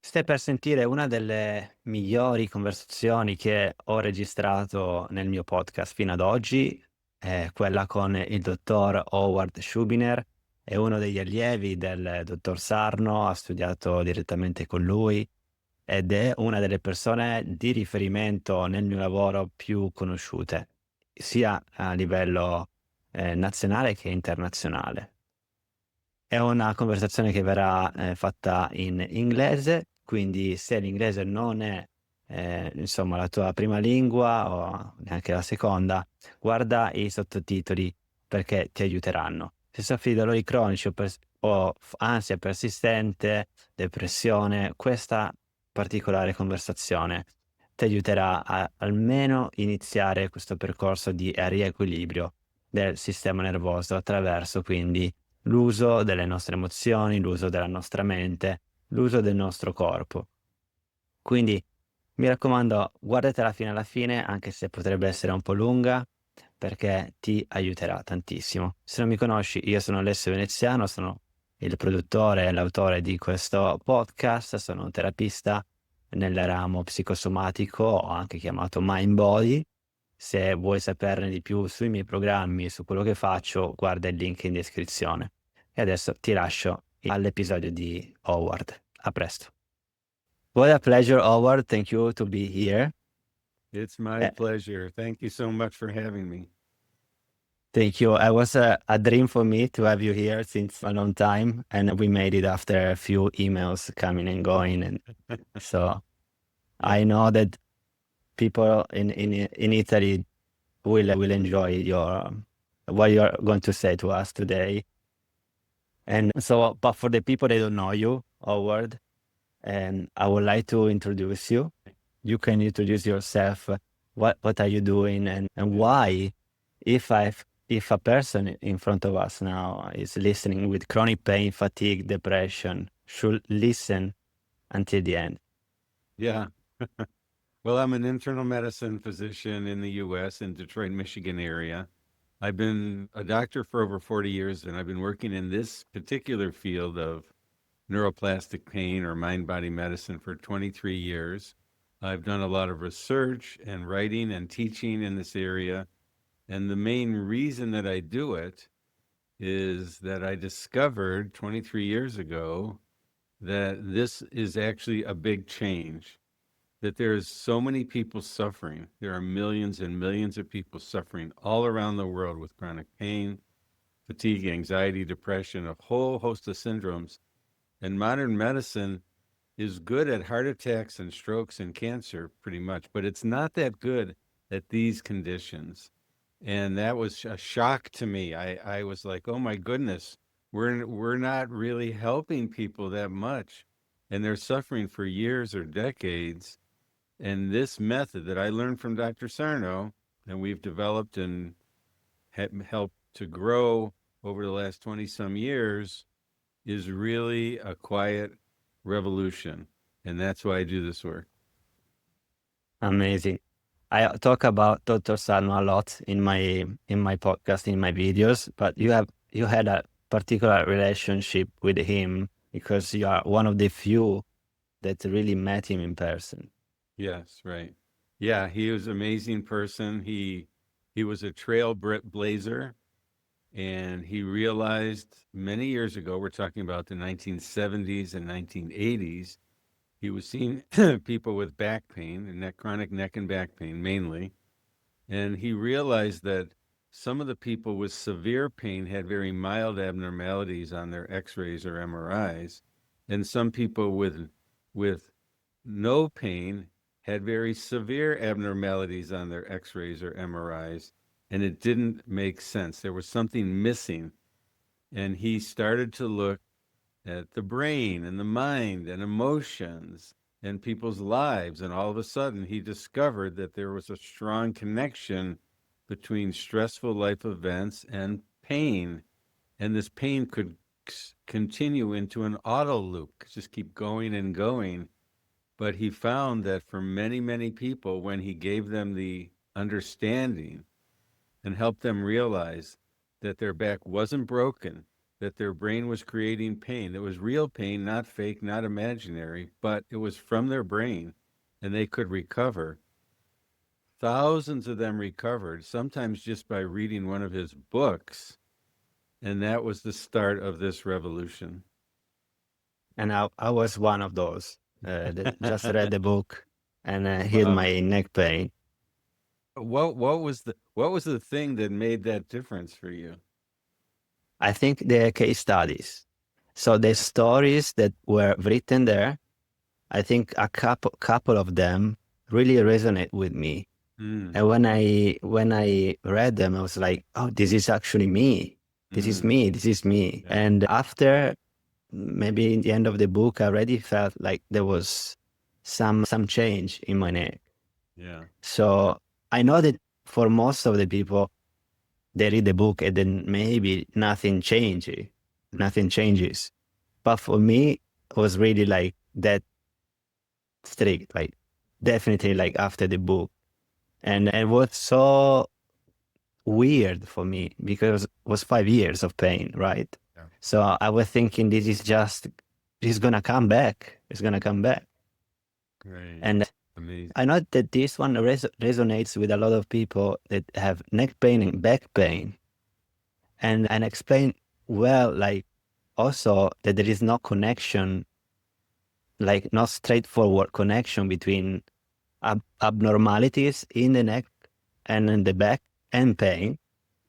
Stai per sentire una delle migliori conversazioni che ho registrato nel mio podcast fino ad oggi, è quella con il dottor Howard Schubiner, è uno degli allievi del dottor Sarno, ha studiato direttamente con lui ed è una delle persone di riferimento nel mio lavoro più conosciute, sia a livello, nazionale che internazionale. È una conversazione che verrà, fatta in inglese, quindi se l'inglese non è, insomma la tua prima lingua o neanche la seconda, guarda i sottotitoli perché ti aiuteranno. Se soffri di dolori cronici o ansia persistente, depressione, questa particolare conversazione ti aiuterà a almeno iniziare questo percorso di, riequilibrio del sistema nervoso attraverso quindi l'uso delle nostre emozioni, l'uso della nostra mente, l'uso del nostro corpo. Quindi mi raccomando, guardatela fino alla fine, anche se potrebbe essere un po' lunga, perché ti aiuterà tantissimo. Se non mi conosci, io sono Alessio Veneziano, sono il produttore e l'autore di questo podcast, sono un terapista nel ramo psicosomatico, o anche chiamato Mind Body. Se vuoi saperne di più sui miei programmi, su quello che faccio, guarda il link in descrizione. E adesso ti lascio all'episodio di Howard. A presto. What a pleasure, Howard. Thank you to be here. It's my Uh, pleasure. Thank you so much for having me. Thank you. It was a dream for me to have you here since a long time, and we made it after a few emails coming and going. And so I Yeah. know that people in Italy will enjoy your what you're going to say to us today. And so, but for the people that don't know you, Howard, and I would like to introduce you. You can introduce yourself. What are you doing, and why, if a person in front of us now is listening with chronic pain, fatigue, depression, should listen until the end. Yeah. Well, I'm an internal medicine physician in the US in Detroit, Michigan area. I've been a doctor for over 40 years, and I've been working in this particular field of neuroplastic pain or mind body medicine for 23 years. I've done a lot of research and writing and teaching in this area. And the main reason that I do it is that I discovered 23 years ago that this is actually a big change, that there's so many people suffering. There are millions and millions of people suffering all around the world with chronic pain, fatigue, anxiety, depression, a whole host of syndromes. And modern medicine is good at heart attacks and strokes and cancer pretty much, but it's not that good at these conditions. And that was a shock to me. I was like, oh my goodness, we're not really helping people that much, and they're suffering for years or decades. And this method that I learned from Dr. Sarno, and we've developed and helped to grow over the last 20 some years, is really a quiet revolution. And that's why I do this work. Amazing. I talk about Dr. Sarno a lot in my podcast, in my videos, but you had a particular relationship with him because you are one of the few that really met him in person. Yes, right. Yeah, he was an amazing person. He was a trailblazer, and he realized many years ago, we're talking about the 1970s and 1980s, he was seeing people with back pain and chronic neck and back pain mainly. And he realized that some of the people with severe pain had very mild abnormalities on their x-rays or MRIs, and some people with no pain had very severe abnormalities on their x-rays or MRIs, and it didn't make sense. There was something missing. And he started to look at the brain and the mind and emotions and people's lives. And all of a sudden, he discovered that there was a strong connection between stressful life events and pain. And this pain could continue into an auto loop, just keep going and going. But he found that for many, many people, when he gave them the understanding and helped them realize that their back wasn't broken, that their brain was creating pain. It was real pain, not fake, not imaginary, but it was from their brain and they could recover. Thousands of them recovered, sometimes just by reading one of his books. And that was the start of this revolution. And I was one of those that just read the book and healed Wow. my neck pain. What was the thing that made that difference for you? I think the case studies. So the stories that were written there, I think a couple of them really resonate with me. Mm, And when I read them, I was like, oh, this is actually me. This is mm, me. This is me. yeah, And after maybe in the end of the book, I already felt like there was some change in my neck. yeah, So I know that for most of the people, they read the book and then maybe nothing changes. But for me, it was really like that strict, like definitely like after the book. And it was so weird for me because it was 5 years of pain, right? yeah. So I was thinking it's gonna come back. It's gonna come back. Great. And Amazing. I know that this one resonates with a lot of people that have neck pain and back pain. And explain well, like also that there is no connection, like no straightforward connection between abnormalities in the neck and in the back and pain.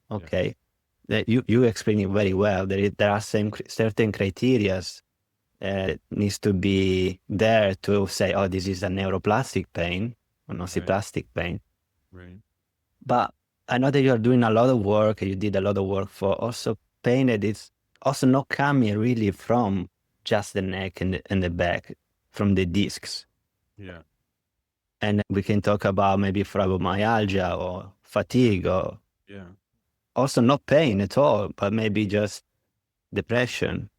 Yeah, Okay. That you explain it very well. There are certain criteria needs to be there to say, oh, this is a neuroplastic pain or right, nociplastic pain. right. But I know that you are doing a lot of work. You did a lot of work for also pain that is also not coming really from just the neck and the back, from the discs. Yeah, And we can talk about maybe fibromyalgia or yeah, fatigue or yeah, also not pain at all, but maybe just depression.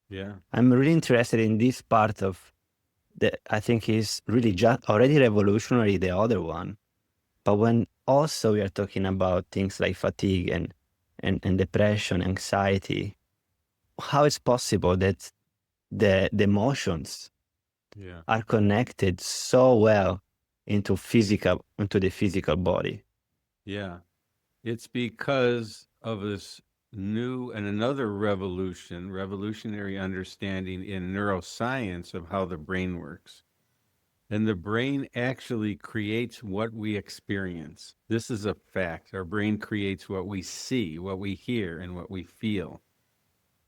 yeah, I'm really interested in this part of that. I think is really just already revolutionary, the other one. But when also we are talking about things like fatigue and depression, anxiety, how is possible that the emotions yeah, are connected so well into the physical body? yeah. It's because of this new and another revolutionary understanding in neuroscience of how the brain works. And the brain actually creates what we experience. This is a fact. Our brain creates what we see, what we hear, and what we feel.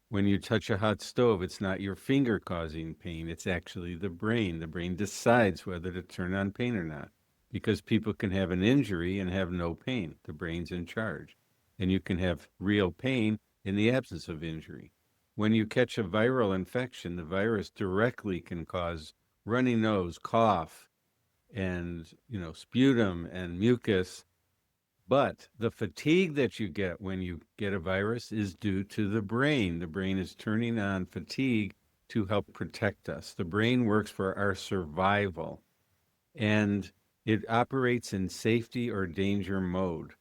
When you touch a hot stove, it's not your finger causing pain, it's actually the brain. The brain decides whether to turn on pain or not because people can have an injury and have no pain. The brain's in charge. And you can have real pain in the absence of injury. When you catch a viral infection, the virus directly can cause runny nose, cough, and sputum and mucus. But the fatigue that you get when you get a virus is due to the brain. The brain is turning on fatigue to help protect us. The brain works for our survival and it operates in safety or danger mode.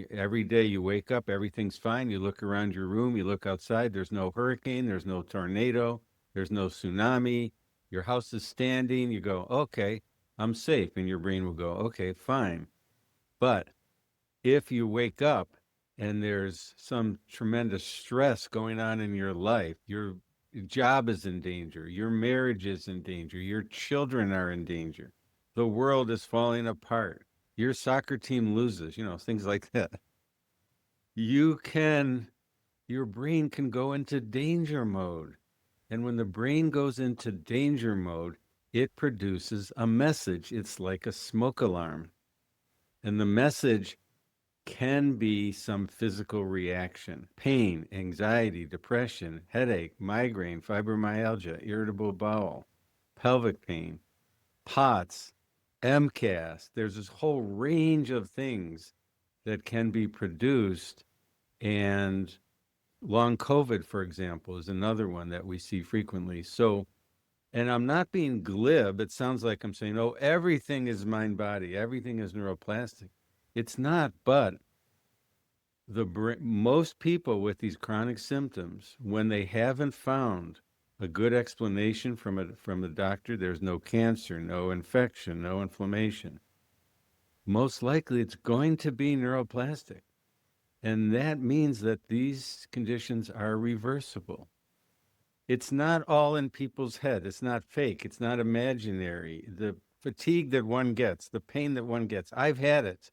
Every day you wake up, everything's fine. You look around your room, you look outside, there's no hurricane, there's no tornado, there's no tsunami. Your house is standing. You go, okay, I'm safe. And your brain will go, okay, fine. But if you wake up and there's some tremendous stress going on in your life, your job is in danger, your marriage is in danger, your children are in danger, the world is falling apart, your soccer team loses, things like that. You can, your brain can go into danger mode. And when the brain goes into danger mode, it produces a message. It's like a smoke alarm. And the message can be some physical reaction: pain, anxiety, depression, headache, migraine, fibromyalgia, irritable bowel, pelvic pain, POTS, MCAS. There's this whole range of things that can be produced. And long COVID, for example, is another one that we see frequently. So, and I'm not being glib. It sounds like I'm saying, oh, everything is mind body, everything is neuroplastic. It's not, but most people with these chronic symptoms, when they haven't found a good explanation from a doctor, there's no cancer, no infection, no inflammation. Most likely it's going to be neuroplastic. And that means that these conditions are reversible. It's not all in people's head. It's not fake. It's not imaginary. The fatigue that one gets, the pain that one gets, I've had it.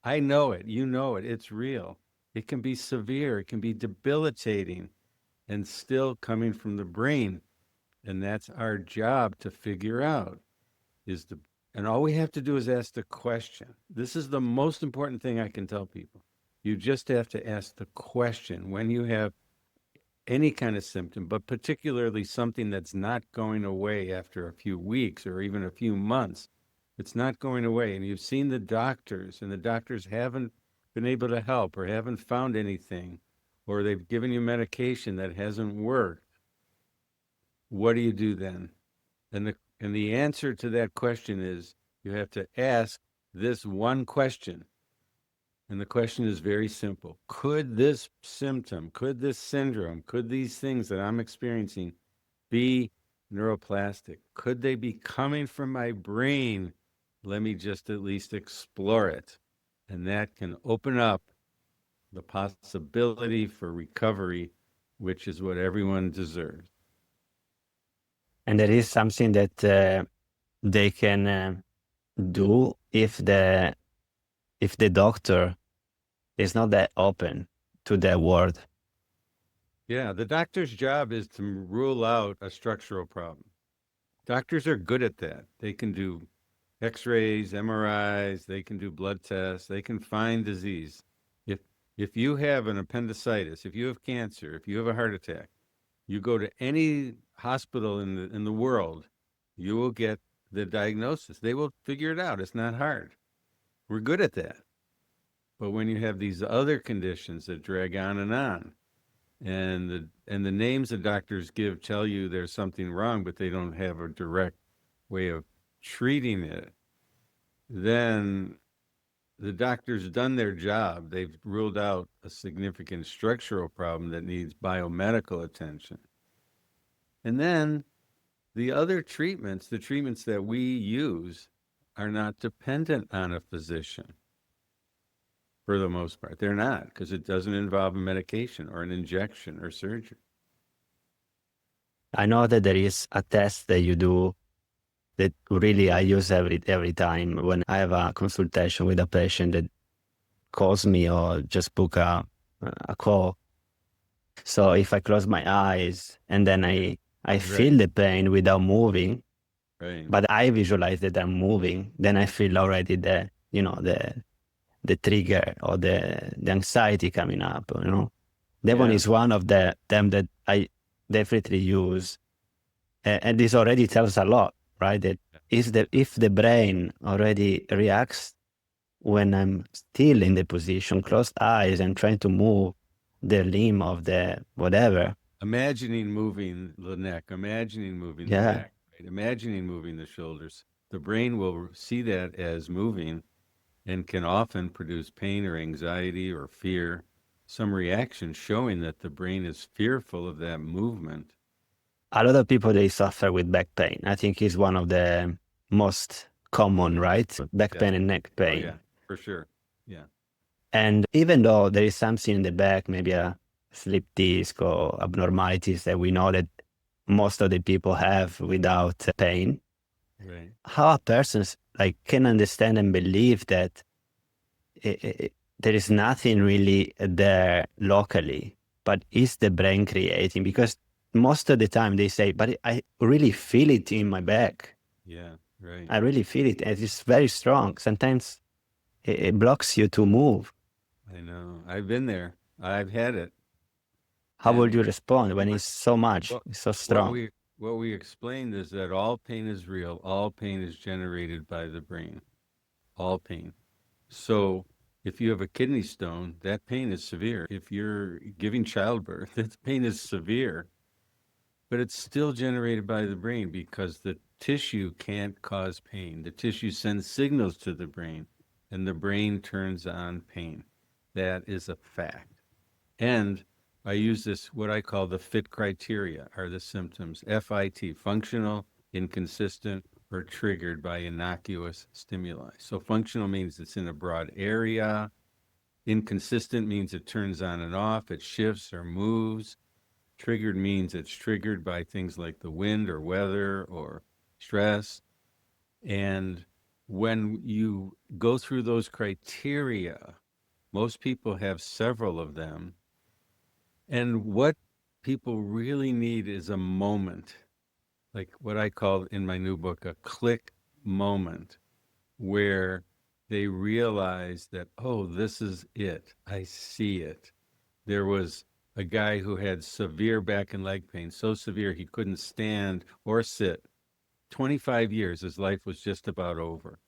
I know it. You know it. It's real. It can be severe. It can be debilitating and still coming from the brain. And that's our job to figure out and all we have to do is ask the question. This is the most important thing I can tell people. You just have to ask the question when you have any kind of symptom, but particularly something that's not going away after a few weeks or even a few months. It's not going away. And you've seen the doctors, and the doctors haven't been able to help or haven't found anything, or they've given you medication that hasn't worked. What do you do then? And the answer to that question is you have to ask this one question. And the question is very simple. Could this symptom, could this syndrome, could these things that I'm experiencing be neuroplastic? Could they be coming from my brain? Let me just at least explore it. And that can open up the possibility for recovery, which is what everyone deserves. And there is something that they can do if the doctor is not that open to their word. Yeah, the doctor's job is to rule out a structural problem. Doctors are good at that. They can do X-rays, MRIs, they can do blood tests, they can find disease. If you have an appendicitis, if you have cancer, if you have a heart attack, you go to any hospital in the world, you will get the diagnosis. They will figure it out. It's not hard. We're good at that. But when you have these other conditions that drag on, and the names the doctors give tell you there's something wrong, but they don't have a direct way of treating it, then the doctor's done their job. They've ruled out a significant structural problem that needs biomedical attention. And then the other treatments, the treatments that we use, are not dependent on a physician. For the most part, they're not, because it doesn't involve a medication or an injection or surgery. I know that there is a test that you do that really I use every time when I have a consultation with a patient that calls me or just book a call. So if I close my eyes and then I feel the pain without moving, Right. but I visualize that I'm moving, then I feel already the trigger or the anxiety coming up, That one is one of them that I definitely use. And this already tells a lot, right? That if the brain already reacts when I'm still in the position, closed eyes and trying to move the limb of the whatever. Imagining moving the neck, imagining moving the back, right? Imagining moving the shoulders. The brain will see that as moving and can often produce pain or anxiety or fear, some reaction showing that the brain is fearful of that movement. A lot of people, they suffer with back pain. I think it's one of the most common, right? Back pain and neck pain. Oh, yeah, for sure. Yeah. And even though there is something in the back, maybe a slip disc or abnormalities that we know that most of the people have without pain, right. How a person can understand and believe that there is nothing really there locally, but is the brain creating? Because most of the time they say, but I really feel it in my back. Yeah, right. I really feel it. And it's very strong. Sometimes it blocks you to move. I know. I've been there. I've had it. How would you respond when it's so much, it's so strong? What we explained is that all pain is real. All pain is generated by the brain. All pain. So if you have a kidney stone, that pain is severe. If you're giving childbirth, that pain is severe. But it's still generated by the brain because the tissue can't cause pain. The tissue sends signals to the brain, and the brain turns on pain. That is a fact. And I use this, what I call the FIT criteria are the symptoms, FIT, functional, inconsistent, or triggered by innocuous stimuli. So functional means it's in a broad area. Inconsistent means it turns on and off, it shifts or moves. Triggered means it's triggered by things like the wind or weather or stress. And when you go through those criteria, most people have several of them. And what people really need is a moment, like what I call in my new book, a click moment, where they realize that, oh, this is it. I see it. There was a guy who had severe back and leg pain, so severe he couldn't stand or sit. 25 years, his life was just about over.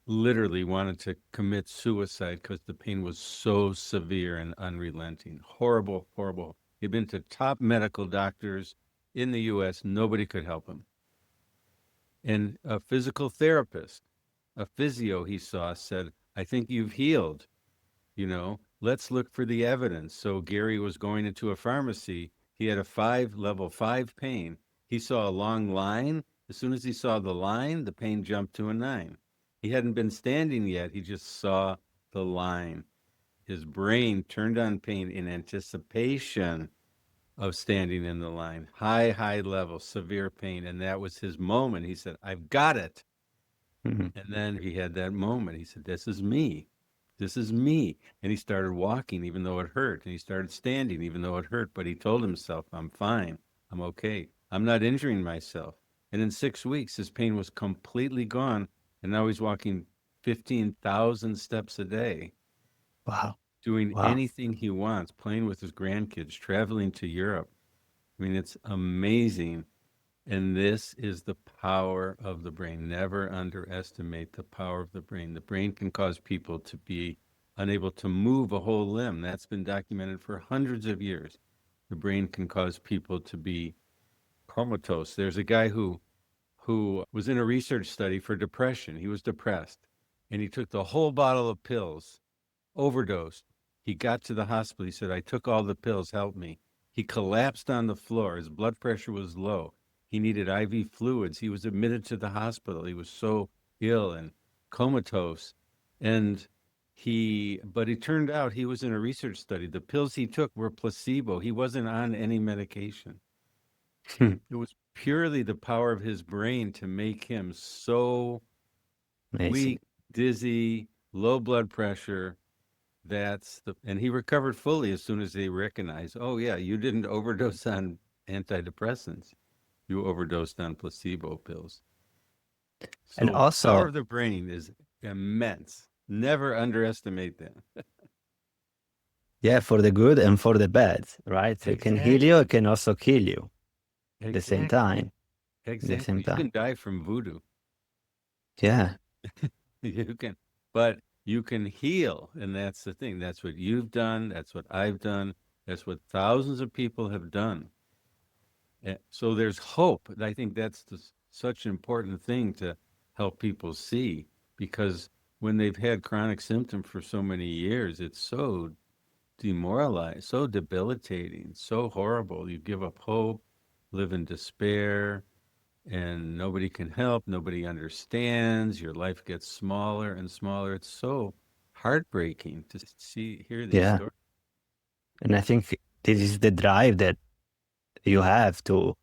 Literally wanted to commit suicide because the pain was so severe and unrelenting. Horrible, horrible. He'd been to top medical doctors in the US. Nobody could help him. And a physical therapist, a physio he saw, said, I think you've healed. Let's look for the evidence. So Gary was going into a pharmacy. He had a level 5 pain. He saw a long line. As soon as he saw the line, the pain jumped to a 9. He hadn't been standing yet. He just saw the line. His brain turned on pain in anticipation of standing in the line. High level, severe pain. And that was his moment. He said, I've got it. Mhm. And then he had that moment. He said, this is me. This is me. And he started walking even though it hurt. And he started standing even though it hurt. But he told himself, I'm fine. I'm okay. I'm not injuring myself. And in 6 weeks, his pain was completely gone. And now he's walking 15,000 steps a day, Wow. doing Wow. anything he wants, playing with his grandkids, traveling to Europe. I mean, it's amazing. And this is the power of the brain. Never underestimate the power of the brain. The brain can cause people to be unable to move a whole limb. That's been documented for hundreds of years. The brain can cause people to be comatose. There's a guy who was in a research study for depression. He was depressed, and he took the whole bottle of pills, overdosed. He got to the hospital. He said, I took all the pills, help me. He collapsed on the floor. His blood pressure was low. He needed IV fluids. He was admitted to the hospital. He was so ill and comatose. And but it turned out he was in a research study. The pills he took were placebo. He wasn't on any medication. It was purely the power of his brain to make him so Amazing. weak, dizzy, low blood pressure. And he recovered fully as soon as they recognized, oh yeah, you didn't overdose on antidepressants. You overdosed on placebo pills. And So power also, of the brain is immense. Never underestimate that. yeah, for the good and for the bad, right? It can heal you, it Exactly. can also kill you at the same Exactly. time. At the same Exactly. You time. can die from voodoo. Yeah. You can, but you can heal. And that's the thing. That's what you've done. That's what I've done. That's what thousands of people have done. So there's hope. I think that's such an important thing to help people see, because when they've had chronic symptoms for so many years, it's so demoralized, so debilitating, so horrible. You give up hope, live in despair, and nobody can help, nobody understands. Your life gets smaller and smaller. It's so heartbreaking to hear these Yeah. stories. And I think this is the drive that you have to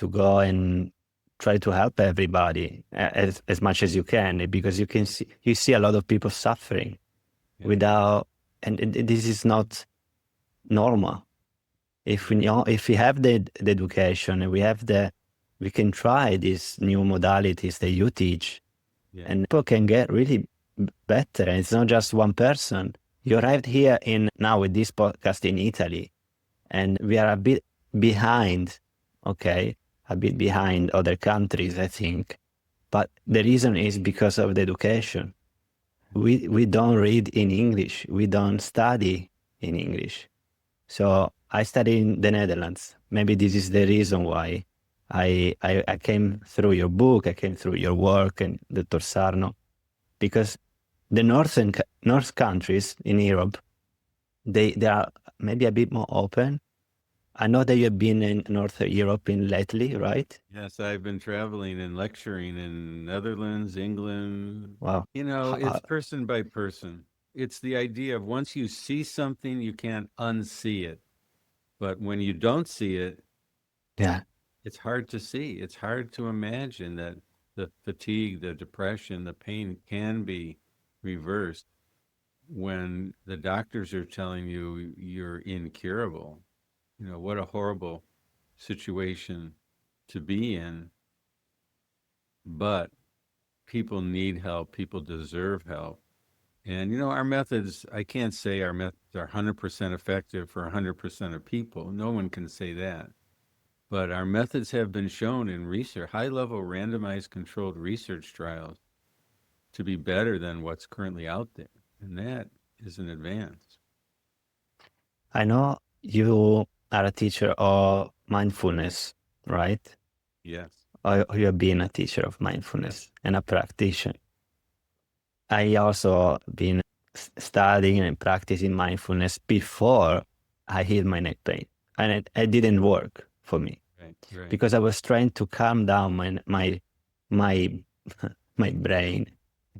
go and try to help everybody as much as you can, because you see a lot of people suffering Yeah, without, and this is not normal. If we yeah, know, if we have the education and we can try these new modalities that you teach, yeah, and people can get really better. And it's not just one person. You arrived here in now with this podcast in Italy, and we are a bit behind, okay, a bit behind other countries, I think. But the reason is because of the education. We don't read in English. We don't study in English. So I studied in the Netherlands. Maybe this is the reason why I came through your book, I came through your work and Dr. Sarno, because the north countries in Europe, they are maybe a bit more open. I know that you've been in North Europe in lately, right? Yes, I've been traveling and lecturing in Netherlands, England. Wow. You know, it's Ho- person by person. It's the idea of once you see something, you can't unsee it. But when you don't see it, yeah, it's hard to see. It's hard to imagine that the fatigue, the depression, the pain can be reversed when the doctors are telling you you're incurable. You know, what a horrible situation to be in. But people need help. People deserve help. And, you know, our methods, I can't say our methods are 100% effective for 100% of people. No one can say that. But our methods have been shown in research, high level randomized controlled research trials, to be better than what's currently out there. And that is an advance. I know you are a teacher of mindfulness, right? Yes. Or you have been a teacher of Yes. mindfulness and a practitioner. I also been studying and practicing mindfulness before I hit my neck pain, and it didn't work for me Right. Right. because I was trying to calm down my my brain.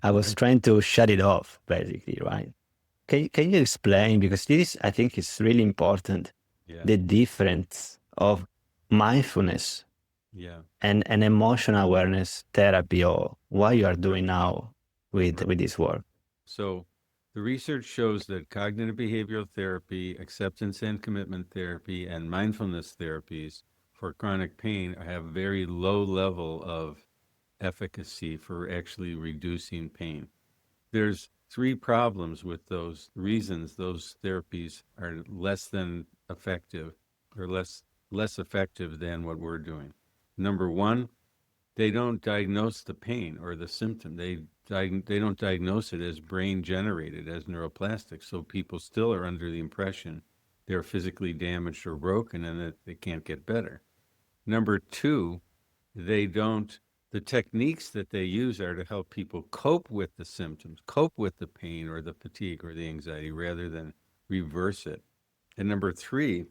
I was trying to shut it off, basically, right? Can you explain, because this I think is really important, Yeah. the difference of mindfulness Yeah. and an emotional awareness therapy, or what you are Sure. doing now Right. with this work? So the research shows that cognitive behavioral therapy, acceptance and commitment therapy, and mindfulness therapies for chronic pain have very low level of efficacy for actually reducing pain. There's three problems with those reasons those therapies are less than effective or less effective than what we're doing. Number one, they don't diagnose the pain or the symptom. They don't diagnose it as brain generated, as neuroplastic. So people still are under the impression they're physically damaged or broken and that they can't get better. Number two, they don't, the techniques that they use are to help people cope with the symptoms, cope with the pain or the fatigue or the anxiety rather than reverse it. And number three,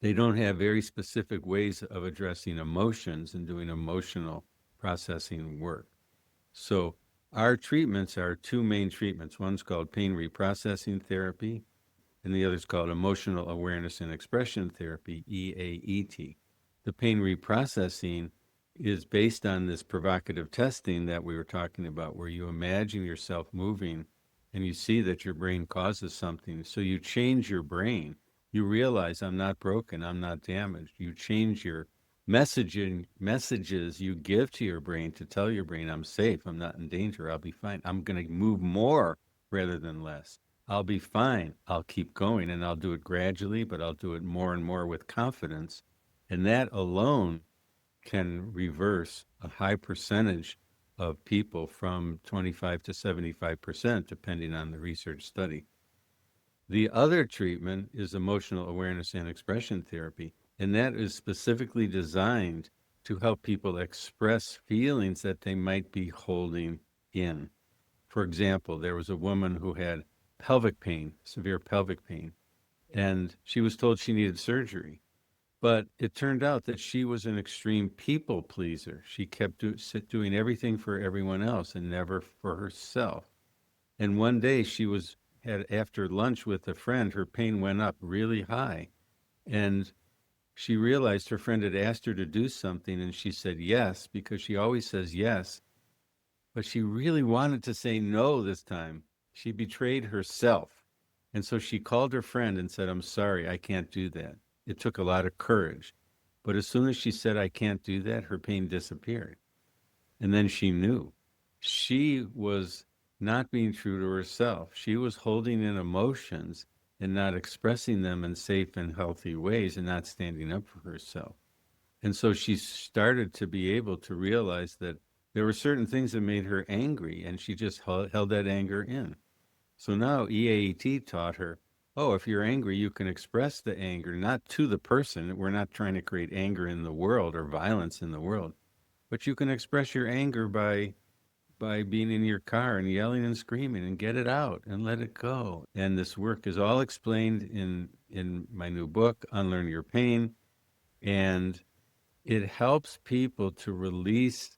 they don't have very specific ways of addressing emotions and doing emotional processing work. So our treatments are two main treatments. One's called pain reprocessing therapy, and the other's called emotional awareness and expression therapy, EAET. The pain reprocessing is based on this provocative testing that we were talking about, where you imagine yourself moving and you see that your brain causes something. So you change your brain. You realize I'm not broken, I'm not damaged. You change your messages you give to your brain to tell your brain I'm safe, I'm not in danger, I'll be fine. I'm going to move more rather than less. I'll be fine. I'll keep going and I'll do it gradually, but I'll do it more and more with confidence. And that alone can reverse a high percentage of people from 25 to 75%, depending on the research study. The other treatment is emotional awareness and expression therapy, and that is specifically designed to help people express feelings that they might be holding in. For example, there was a woman who had pelvic pain, severe pelvic pain, and she was told she needed surgery. But it turned out that she was an extreme people pleaser. She kept doing everything for everyone else and never for herself. And one day she was had after lunch with a friend, her pain went up really high, and she realized her friend had asked her to do something, and she said yes because she always says yes, but she really wanted to say no this time. She betrayed herself. And so she called her friend and said, I'm sorry, I can't do that. It took a lot of courage. But as soon as she said, I can't do that, her pain disappeared. And then she knew she was not being true to herself. She was holding in emotions and not expressing them in safe and healthy ways and not standing up for herself. And so she started to be able to realize that there were certain things that made her angry, and she just held that anger in. So now EAET taught her, oh, if you're angry, you can express the anger, not to the person. We're not trying to create anger in the world or violence in the world, but you can express your anger by by being in your car and yelling and screaming and get it out and let it go. And this work is all explained in my new book, Unlearn Your Pain. And it helps people to release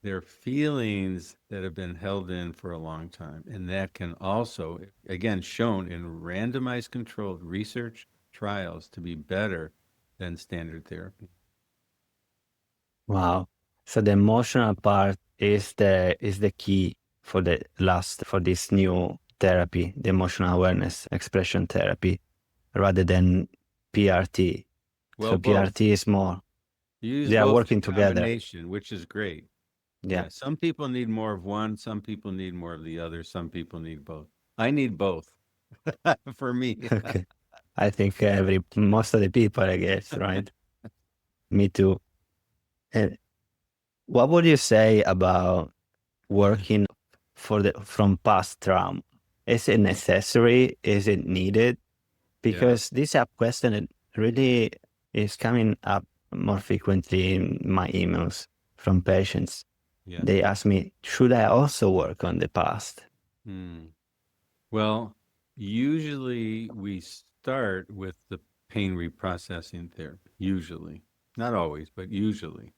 their feelings that have been held in for a long time. And that can also, again, shown in randomized controlled research trials to be better than standard therapy. Wow. So the emotional part is the key for this new therapy, the emotional awareness expression therapy, rather than PRT. Well, So both. PRT is more, You use they are both in working together. combination, which is great. Yeah. Yeah, some people need more of one, some people need more of the other, some people need both. I need both for me. Okay. I think most of the people, I guess, right? Me too. And what would you say about working from past trauma? Is it necessary? Is it needed? Yeah, Because this is a question that really is coming up more frequently in my emails from patients. yeah. They ask me, should I also work on the past? Hmm. Well, usually we start with the pain reprocessing therapy, usually. Not always, but usually.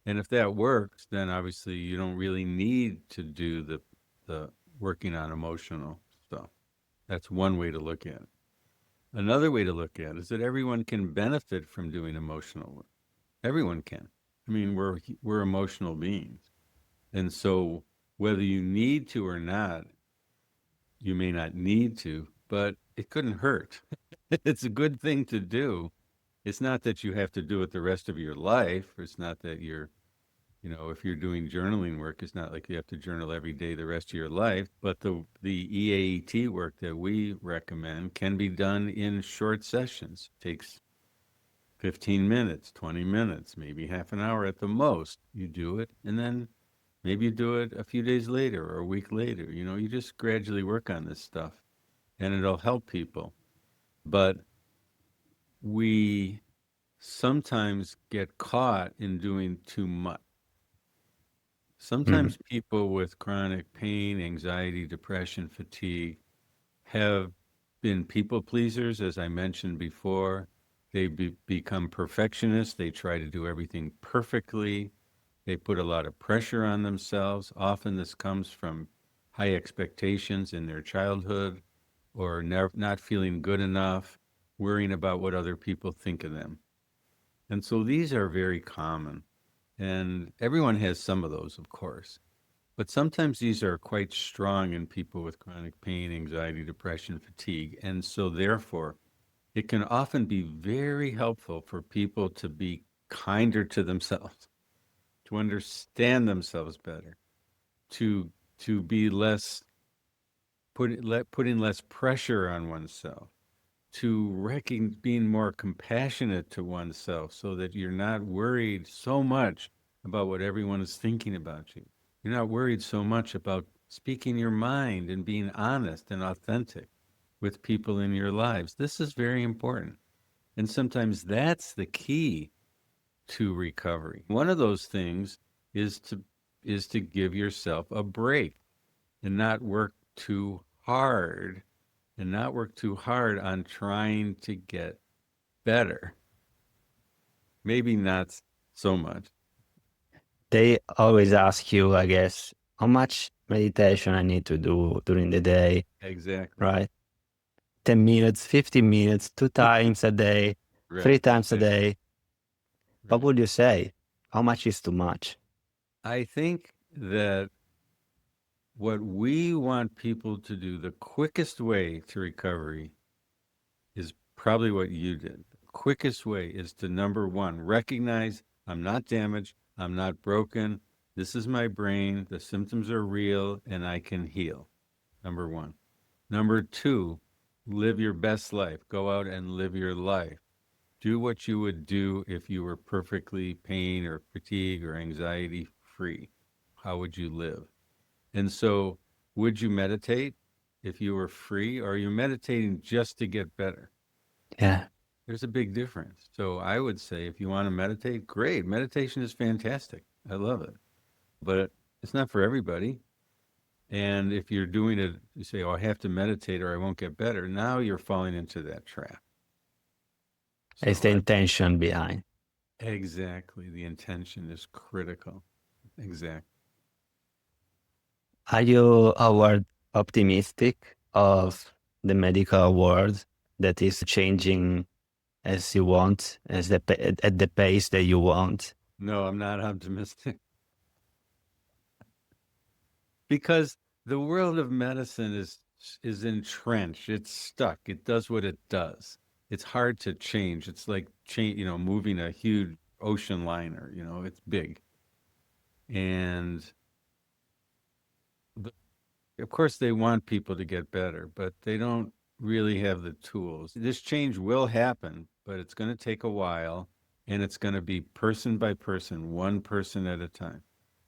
And if that works, then obviously you don't really need to do the working on emotional stuff. That's one way to look at it. Another way to look at it is that everyone can benefit from doing emotional work. Everyone can. I mean, we're emotional beings. And so whether you need to or not, you may not need to, but it couldn't hurt. It's a good thing to do. It's not that you have to do it the rest of your life. It's not that if you're doing journaling work, it's not like you have to journal every day the rest of your life. But the EAET work that we recommend can be done in short sessions. It takes 15 minutes, 20 minutes, maybe half an hour at the most. You do it, and then maybe you do it a few days later or a week later. You just gradually work on this stuff and it'll help people. But we sometimes get caught in doing too much. Mhm. Sometimes people with chronic pain, anxiety, depression, fatigue have been people pleasers, as I mentioned before. They become perfectionists. They try to do everything perfectly. They put a lot of pressure on themselves. Often this comes from high expectations in their childhood or not feeling good enough, worrying about what other people think of them. And so these are very common. And everyone has some of those, of course. But sometimes these are quite strong in people with chronic pain, anxiety, depression, fatigue. And so, therefore, it can often be very helpful for people to be kinder to themselves, to understand themselves better, to be putting less pressure on oneself, to being more compassionate to oneself, so that you're not worried so much about what everyone is thinking about you. You're not worried so much about speaking your mind and being honest and authentic with people in your lives. This is very important. And sometimes that's the key to recovery. One of those things is to give yourself a break and not work too hard on trying to get better. Maybe not so much. They always ask you, I guess, how much meditation I need to do during the day, Exactly. right? 10 minutes, 15 minutes, two times a day, three Right, times a exactly. day. What Right. would you say? How much is too much? I think that what we want people to do, the quickest way to recovery is probably what you did. The quickest way is to, number one, recognize I'm not damaged, I'm not broken. This is my brain. The symptoms are real and I can heal. Number one. Number two, live your best life. Go out and live your life. Do what you would do if you were perfectly pain or fatigue or anxiety free. How would you live? And so, would you meditate if you were free, or are you meditating just to get better? Yeah. There's a big difference. So, I would say if you want to meditate, great. Meditation is fantastic. I love it. But It's not for everybody. And if you're doing it, you say, oh, I have to meditate or I won't get better. Now you're falling into that trap. It's So the intention behind. exactly. The intention is critical. Exactly. Are you award optimistic of the medical world that is changing as you want, at the pace that you want? No, I'm not optimistic because the world of medicine is entrenched. It's stuck. It does what it does. It's hard to change. It's like moving a huge ocean liner. It's big, and the, of course they want people to get better, but they don't really have the tools. This change will happen, but it's going to take a while, and it's going to be person by person, one person at a time.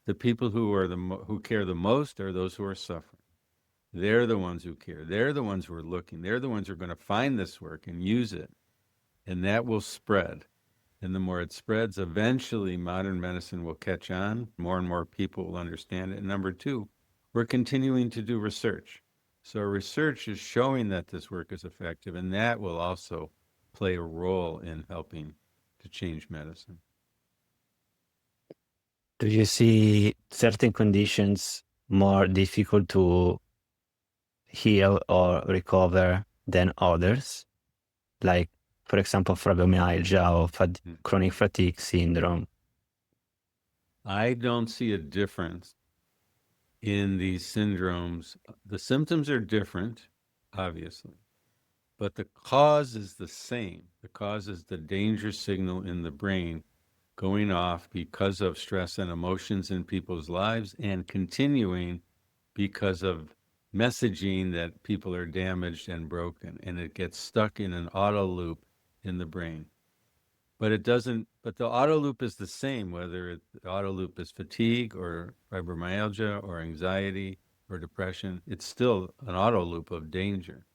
The people who care the most are those who are suffering. They're the ones who care. They're the ones who are looking. They're the ones who are going to find this work and use it, and that will spread. And the more it spreads, eventually modern medicine will catch on. More and more people will understand it. And number two, we're continuing to do research. So research is showing that this work is effective, and that will also play a role in helping to change medicine. Do you see certain conditions more difficult to heal or recover than others? Like, for example, fibromyalgia or chronic fatigue syndrome. I don't see a difference in these syndromes. The symptoms are different, obviously, but the cause is the same. The cause is the danger signal in the brain going off because of stress and emotions in people's lives and continuing because of messaging that people are damaged and broken, and it gets stuck in an auto loop in the brain. But it doesn't, but the auto loop is the same, whether the auto loop is fatigue or fibromyalgia or anxiety or depression, it's still an auto loop of danger.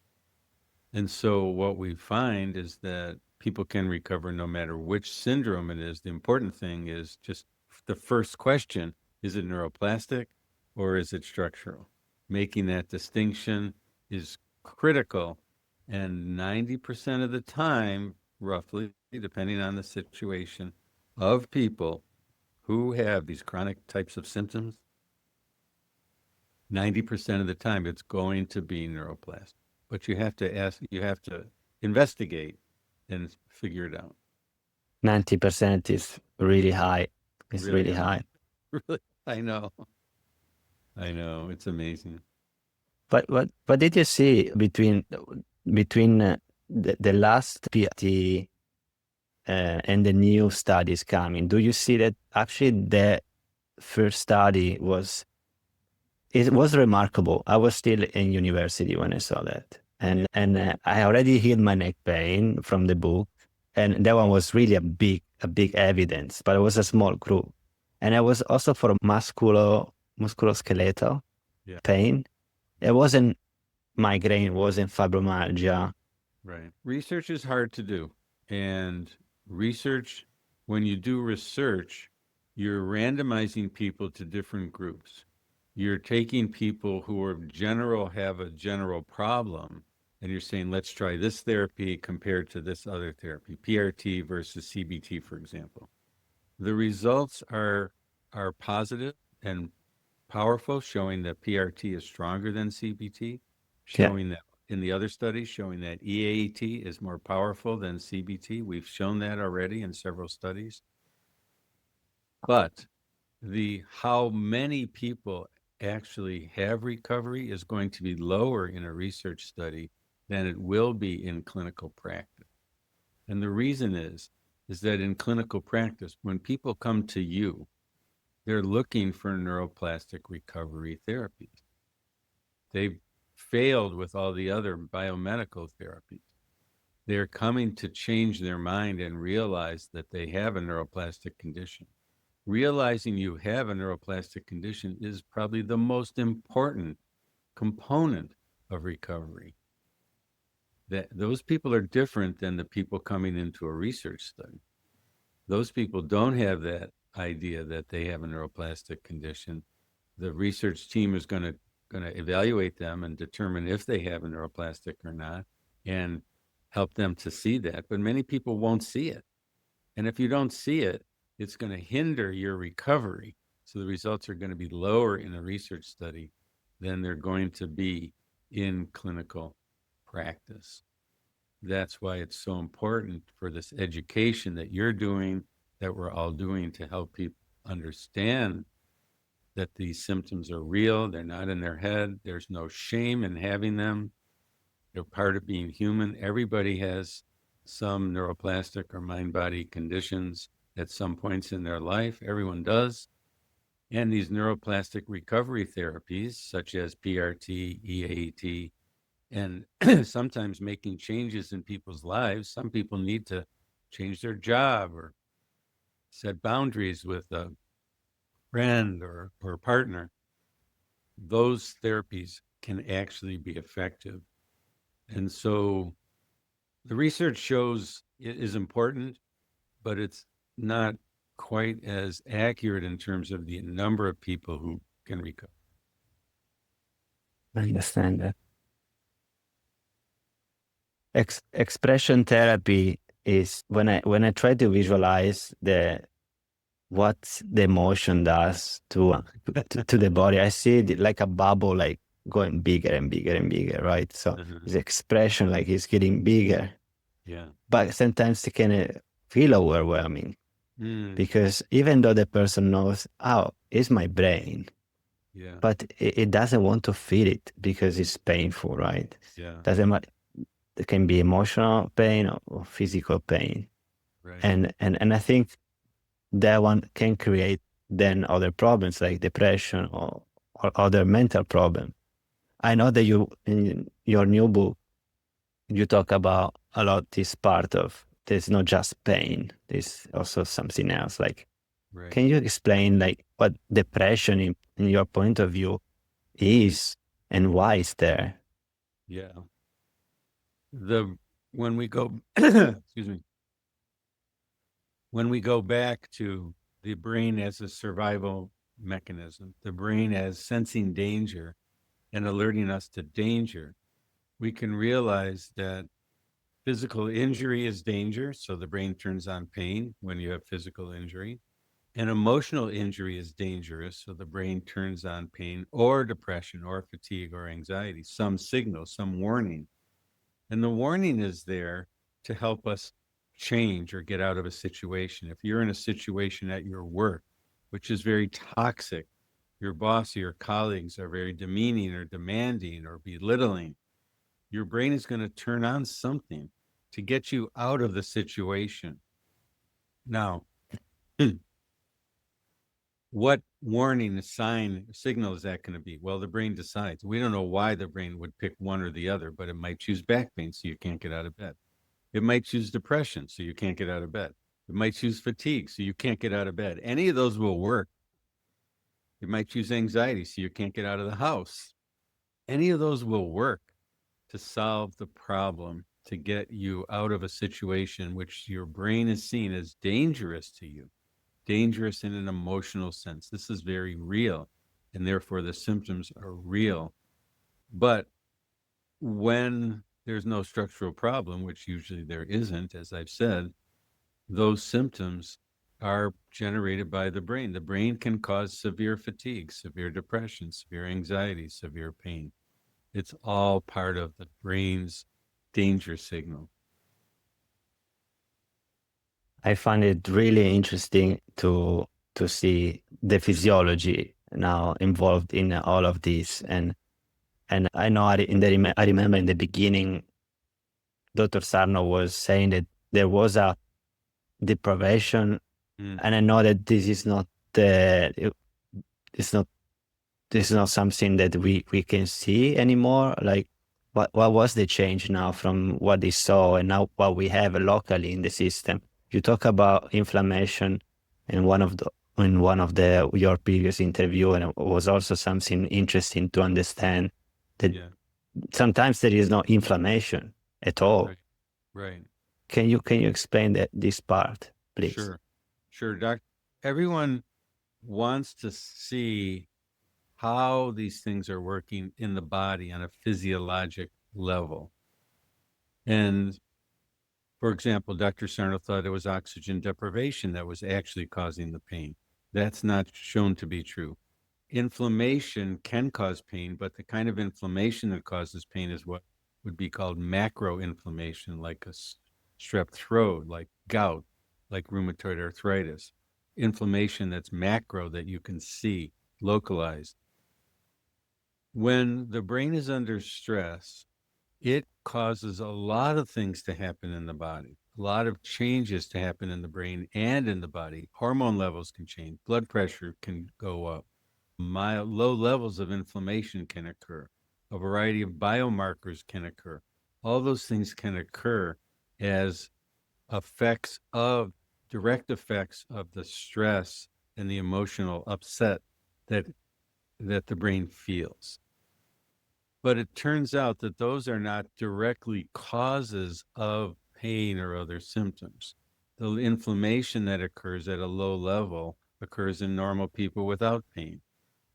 And so what we find is that people can recover no matter which syndrome it is. The important thing is just the first question, is it neuroplastic or is it structural? Making that distinction is critical. And 90% of the time, roughly, depending on the situation, of people who have these chronic types of symptoms, 90% of the time it's going to be neuroplastic. But you have to investigate and figure it out. 90% is really high. It's Really really high. high. Really, I know. I know. It's amazing. But what did you see between the last PRT and the new studies coming? Do you see that actually the first study was remarkable? I was still in university when I saw that, and I already healed my neck pain from the book, and that one was really a big evidence, but it was a small group, and I was also for musculoskeletal Yeah. pain. It wasn't migraine, it wasn't fibromyalgia. Right. Research is hard to do. And research, when you do research, you're randomizing people to different groups. You're taking people who have a general problem, and you're saying, let's try this therapy compared to this other therapy, PRT versus CBT, for example. The results are positive and powerful, showing that PRT is stronger than CBT, Yeah. showing that in the other studies, showing that EAT is more powerful than CBT. We've shown that already in several studies. But the how many people actually have recovery is going to be lower in a research study than it will be in clinical practice. And the reason is that in clinical practice, when people come to you, they're looking for neuroplastic recovery therapies. They've failed with all the other biomedical therapies. They're coming to change their mind and realize that they have a neuroplastic condition. Realizing you have a neuroplastic condition is probably the most important component of recovery. That those people are different than the people coming into a research study. Those people don't have that idea that they have a neuroplastic condition. The research team is going to evaluate them and determine if they have a neuroplastic or not, and help them to see that. But many people won't see it. And if you don't see it, it's going to hinder your recovery. So the results are going to be lower in a research study than they're going to be in clinical practice. That's why it's so important for this education that you're doing, that we're all doing, to help people understand that these symptoms are real. They're not in their head. There's no shame in having them. They're part of being human. Everybody has some neuroplastic or mind-body conditions at some points in their life. Everyone does. And these neuroplastic recovery therapies, such as PRT, EAT, and sometimes making changes in people's lives. Some people need to change their job or set boundaries with a friend or partner. Those therapies can actually be effective. And so the research shows it is important, but it's not quite as accurate in terms of the number of people who can recover. I understand that. Expression therapy is when I try to visualize what the emotion does to the body. I see it like a bubble, like going bigger and bigger and bigger, right? So Uh-huh. the expression like it's getting bigger, Yeah. but sometimes it can feel overwhelming because even though the person knows, oh, it's my brain, Yeah. but it doesn't want to feel it because it's painful, right? Yeah. Doesn't matter. It can be emotional pain or physical pain, Right. and I think that one can create then other problems like depression or other mental problems. I know that you, in your new book, you talk about a lot this part of there's not just pain, there's also something else. Like, Right. can you explain like what depression in your point of view is and why it's there? Yeah. When we go excuse me, when we go back to the brain as a survival mechanism, the brain as sensing danger and alerting us to danger, we can realize that physical injury is danger. So the brain turns on pain when you have physical injury. And emotional injury is dangerous. So the brain turns on pain or depression or fatigue or anxiety, some signal, some warning. And the warning is there to help us change or get out of a situation. If you're in a situation at your work, which is very toxic, your boss or your colleagues are very demeaning or demanding or belittling, your brain is going to turn on something to get you out of the situation. Now, what warning, sign, signal is that going to be? Well, the brain decides. We don't know why the brain would pick one or the other, but it might choose back pain, so you can't get out of bed. It might choose depression, so you can't get out of bed. It might choose fatigue, so you can't get out of bed. Any of those will work. It might choose anxiety, so you can't get out of the house. Any of those will work to solve the problem, to get you out of a situation which your brain is seen as dangerous to you, dangerous in an emotional sense. This is very real, and therefore the symptoms are real. But when there's no structural problem, which usually there isn't, as I've said, those symptoms are generated by the brain. The brain can cause severe fatigue, severe depression, severe anxiety, severe pain. It's all part of the brain's danger signal. I find it really interesting to see the physiology now involved in all of this. And I know I remember in the beginning, Dr. Sarno was saying that there was a deprivation, and I know that this is not it's not this is not something that we can see anymore. Like, what was the change now from what they saw and now what we have locally in the system? You talk about inflammation in one of the your previous interview, and it was also something interesting to understand that Yeah, sometimes there is no inflammation at all. right, right. Can you explain this part, please? Sure, sure. Doc, everyone wants to see how these things are working in the body on a physiologic level. And for example, Dr. Sarno thought it was oxygen deprivation that was actually causing the pain. That's not shown to be true. Inflammation can cause pain, but the kind of inflammation that causes pain is what would be called macro inflammation, like a strep throat, like gout, like rheumatoid arthritis. Inflammation that's macro, that you can see, localized. When the brain is under stress, it causes a lot of things to happen in the body, a lot of changes to happen in the brain and in the body. Hormone levels can change, blood pressure can go up, mild, low levels of inflammation can occur, a variety of biomarkers can occur. All those things can occur as effects of direct effects of the stress and the emotional upset that the brain feels. But it turns out that those are not directly causes of pain or other symptoms. The inflammation that occurs at a low level occurs in normal people without pain.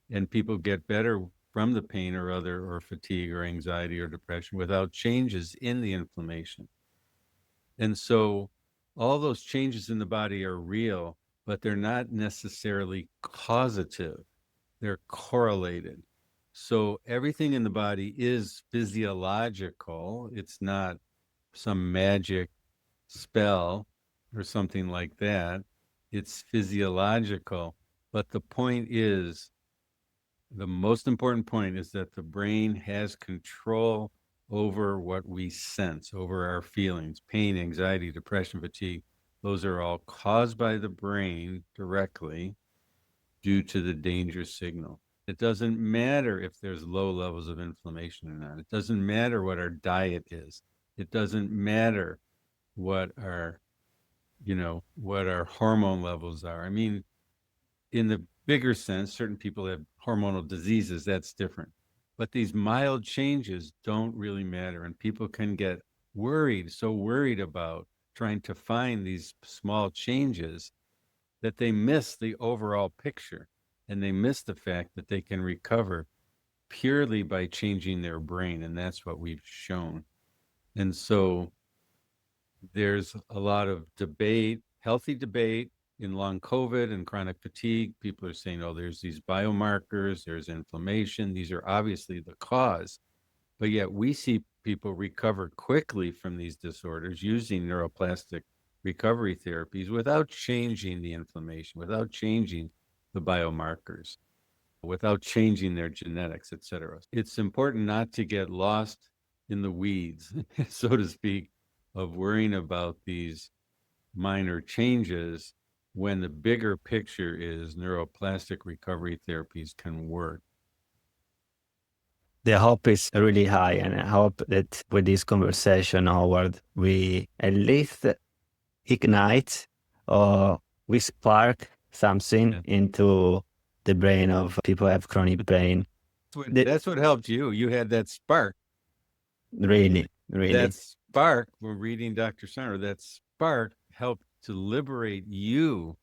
And people get better from the pain or fatigue or anxiety or depression without changes in the inflammation. And so all those changes in the body are real, but they're not necessarily causative. They're correlated. So everything in the body is physiological. It's not some magic spell or something like that. It's physiological. But the point is, the most important point is that the brain has control over what we sense, over our feelings, pain, anxiety, depression, fatigue. Those are all caused by the brain directly due to the danger signal. It doesn't matter if there's low levels of inflammation or not. It doesn't matter what our diet is. It doesn't matter what our, what our hormone levels are. I mean, in the bigger sense, certain people have hormonal diseases. That's different. But these mild changes don't really matter. And people can get so worried about trying to find these small changes that they miss the overall picture. And they miss the fact that they can recover purely by changing their brain. And that's what we've shown. And so there's a lot of debate, healthy debate in long COVID and chronic fatigue. People are saying, oh, there's these biomarkers, there's inflammation. These are obviously the cause. But yet we see people recover quickly from these disorders using neuroplastic recovery therapies without changing the inflammation, without changing the biomarkers, without changing their genetics, et cetera. It's important not to get lost in the weeds, so to speak, of worrying about these minor changes when the bigger picture is neuroplastic recovery therapies can work. The hope is really high, and I hope that with this conversation, Howard, we at least ignite or we spark something into the brain of people who have chronic pain. That's what helped you. You had that spark. Really. That spark, we're reading Dr. Sarno, that spark helped to liberate you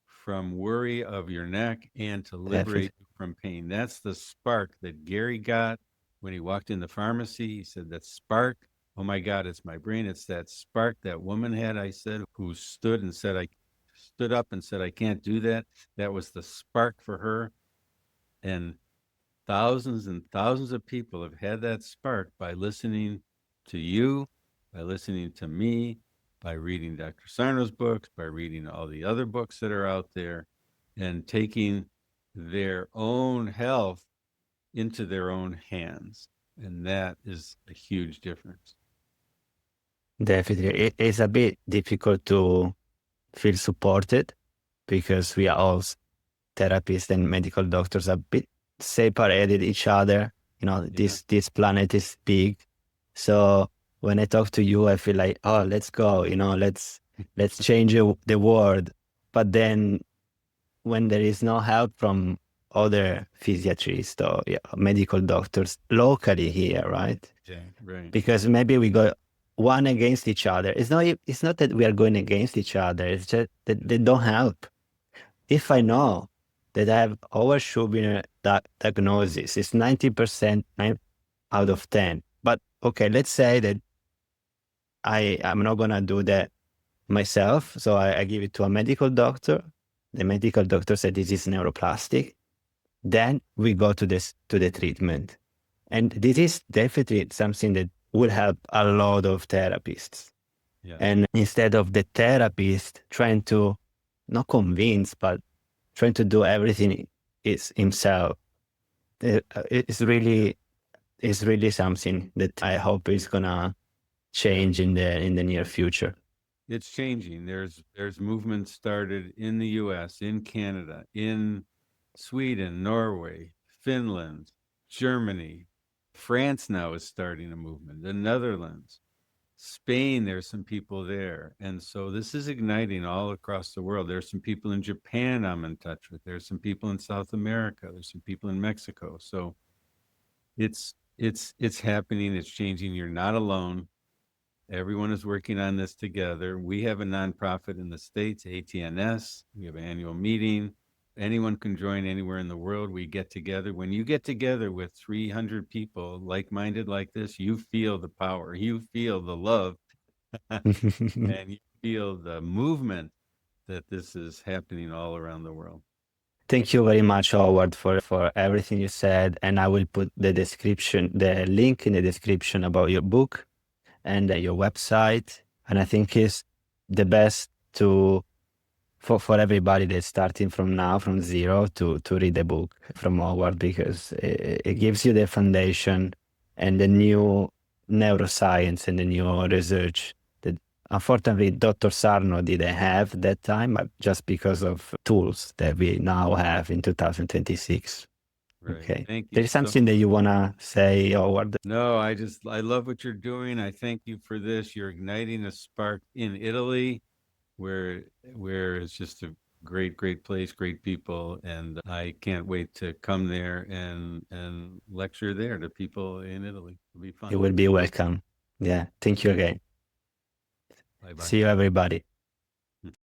from worry of your neck and to liberate you from pain. That's the spark that Gary got when he walked in the pharmacy. He said, that spark, oh my God, it's my brain. It's that spark that woman had, I said, who stood up and said, I can't do that. That was the spark for her. And thousands and thousands of people have had that spark by listening to you, by listening to me, by reading Dr. Sarno's books, by reading all the other books that are out there, and taking their own health into their own hands. And that is a huge difference. Definitely. It is a bit difficult to feel supported because we are all therapists and medical doctors a bit separated each other. This planet is big. So when I talk to you, I feel like, oh, let's go, let's change the world. But then when there is no help from other physiatrists or medical doctors locally here, right? Yeah, right. Because maybe we go one against each other. It's not that we are going against each other. It's just that they don't help. If I know that have our Schubiner diagnosis is 90% out of 10. But okay, let's say that I'm not gonna do that myself. So I give it to a medical doctor. The medical doctor said this is neuroplastic. Then we go to the treatment. And this is definitely something that will help a lot of therapists. Yeah. And instead of the therapist trying to not convince, but trying to do everything is himself, it's really something that I hope is gonna change in the near future. It's changing. There's movements started in the US, in Canada, in Sweden, Norway, Finland, Germany. France now is starting a movement. The Netherlands, Spain, there's some people there. And so this is igniting all across the world. There's some people in Japan I'm in touch with. There's some people in South America. There's some people in Mexico. So it's happening. It's changing. You're not alone. Everyone is working on this together. We have a nonprofit in the States, ATNS. We have an annual meeting. Anyone can join anywhere in the world. We get together. When you get together with 300 people like-minded like this, you feel the power, you feel the love, and you feel the movement that this is happening all around the world. Thank you very much, Howard, for everything you said. And I will put the link in the description about your book and your website. And I think it's the best for everybody that's starting from now, from zero, to read the book from Howard, because it gives you the foundation and the new neuroscience and the new research that unfortunately Dr. Sarno didn't have that time, but just because of tools that we now have in 2026. Right. Okay. Thank you. There's something that you want to say, Howard? No, I love what you're doing. I thank you for this. You're igniting a spark in Italy where it's just a great place, great people, and I can't wait to come there and lecture there to people in Italy. It'll be fun. You will be welcome. Yeah. Thank you again. Bye bye. See you, everybody.